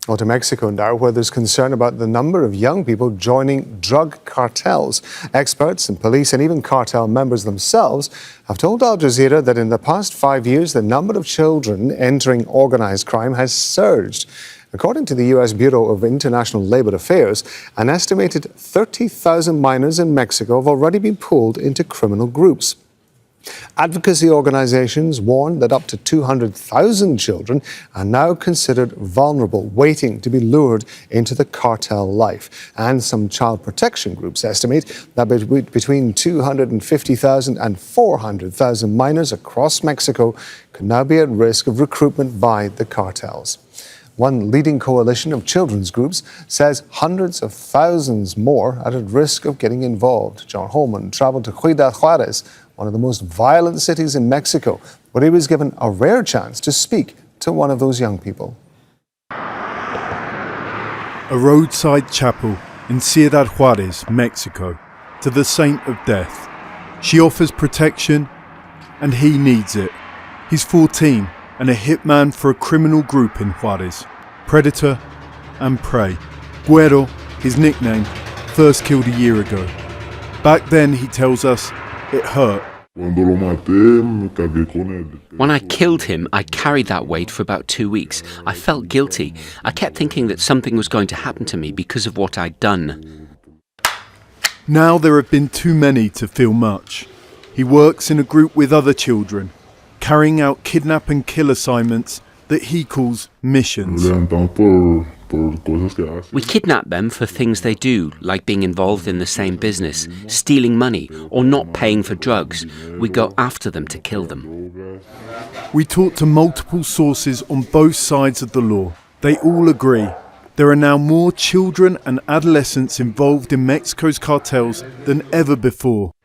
Well, to Mexico now, where there's concern about the number of young people joining drug cartels. Experts and police and even cartel members themselves have told Al Jazeera that in the past 5 years, the number of children entering organized crime has surged. According to the U.S. Bureau of International Labor Affairs, an estimated 30,000 minors in Mexico have already been pulled into criminal groups. Advocacy organizations warn that up to 200,000 children are now considered vulnerable, waiting to be lured into the cartel life. And some child protection groups estimate that between 250,000 and 400,000 minors across Mexico could now be at risk of recruitment by the cartels. One leading coalition of children's groups says hundreds of thousands more are at risk of getting involved. John Holman traveled to Ciudad Juarez, one of the most violent cities in Mexico, where he was given a rare chance to speak to one of those young people. A roadside chapel in Ciudad Juarez, Mexico, to the Saint of Death. She offers protection, and he needs it. He's 14 and a hitman for a criminal group in Juarez. Predator and prey. Guero, his nickname, first killed a year ago. Back then, he tells us, it hurt. When I killed him, I carried that weight for about 2 weeks. I felt guilty. I kept thinking that something was going to happen to me because of what I'd done. Now there have been too many to feel much. He works in a group with other children, carrying out kidnap and kill assignments that he calls missions. We kidnap them for things they do, like being involved in the same business, stealing money, or not paying for drugs. We go after them to kill them. We talk to multiple sources on both sides of the law. They all agree. There are now more children and adolescents involved in Mexico's cartels than ever before.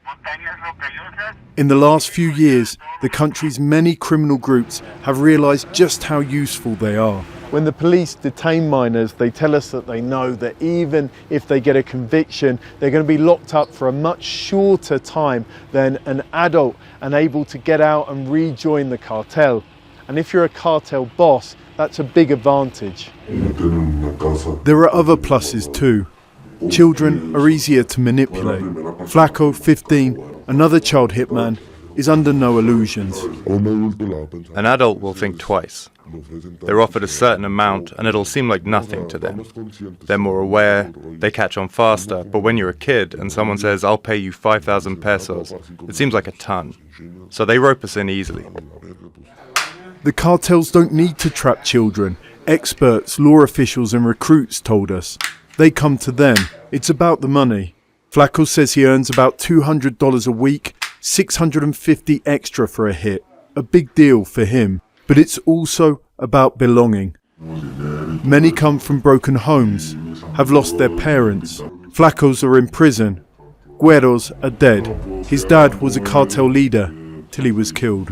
In the last few years, the country's many criminal groups have realised just how useful they are. When the police detain minors, they tell us that they know that even if they get a conviction, they're going to be locked up for a much shorter time than an adult and able to get out and rejoin the cartel. And if you're a cartel boss, that's a big advantage. There are other pluses too. Children are easier to manipulate. Flaco, 15, another child hitman, is under no illusions. An adult will think twice. They're offered a certain amount and it'll seem like nothing to them. They're more aware, they catch on faster, but when you're a kid and someone says, I'll pay you 5,000 pesos, it seems like a ton. So they rope us in easily. The cartels don't need to trap children. Experts, law officials and recruits told us. They come to them. It's about the money. Flaco says he earns about $200 a week, $650 extra for a hit. A big deal for him. But it's also about belonging. Many come from broken homes, have lost their parents. Flacos are in prison. Gueros are dead. His dad was a cartel leader till he was killed.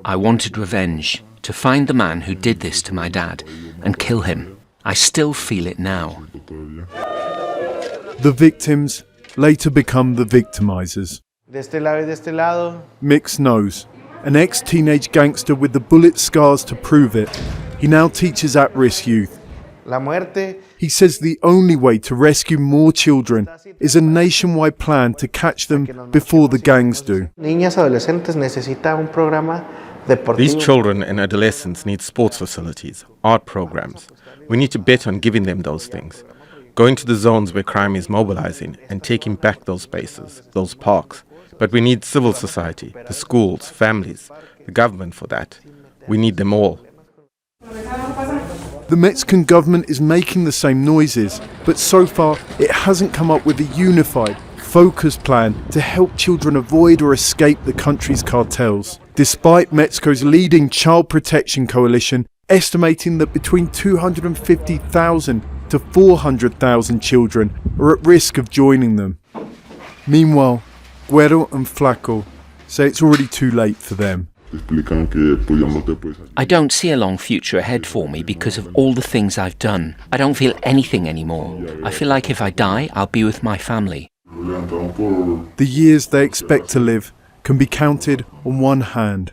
I wanted revenge, to find the man who did this to my dad and kill him. I still feel it now. The victims later become the victimizers. Mix knows. An ex-teenage gangster with the bullet scars to prove it. He now teaches at-risk youth. He says the only way to rescue more children is a nationwide plan to catch them before the gangs do. These children and adolescents need sports facilities, art programs. We need to bet on giving them those things. Going to the zones where crime is mobilizing and taking back those spaces, those parks. But we need civil society, the schools, families, the government for that. We need them all. The Mexican government is making the same noises, but so far it hasn't come up with a unified, focused plan to help children avoid or escape the country's cartels. Despite Mexico's leading child protection coalition estimating that between 250,000 to 400,000 children are at risk of joining them. Meanwhile, Guero and Flaco say it's already too late for them. I don't see a long future ahead for me because of all the things I've done. I don't feel anything anymore. I feel like if I die, I'll be with my family. The years they expect to live can be counted on one hand.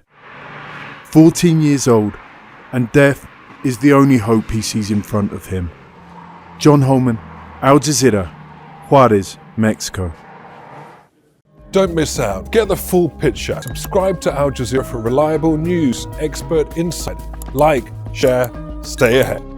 14 years old, and death is the only hope he sees in front of him. John Holman, Al Jazeera, Juarez, Mexico. Don't miss out. Get the full picture. Subscribe to Al Jazeera for reliable news, expert insight. Like, share, stay ahead.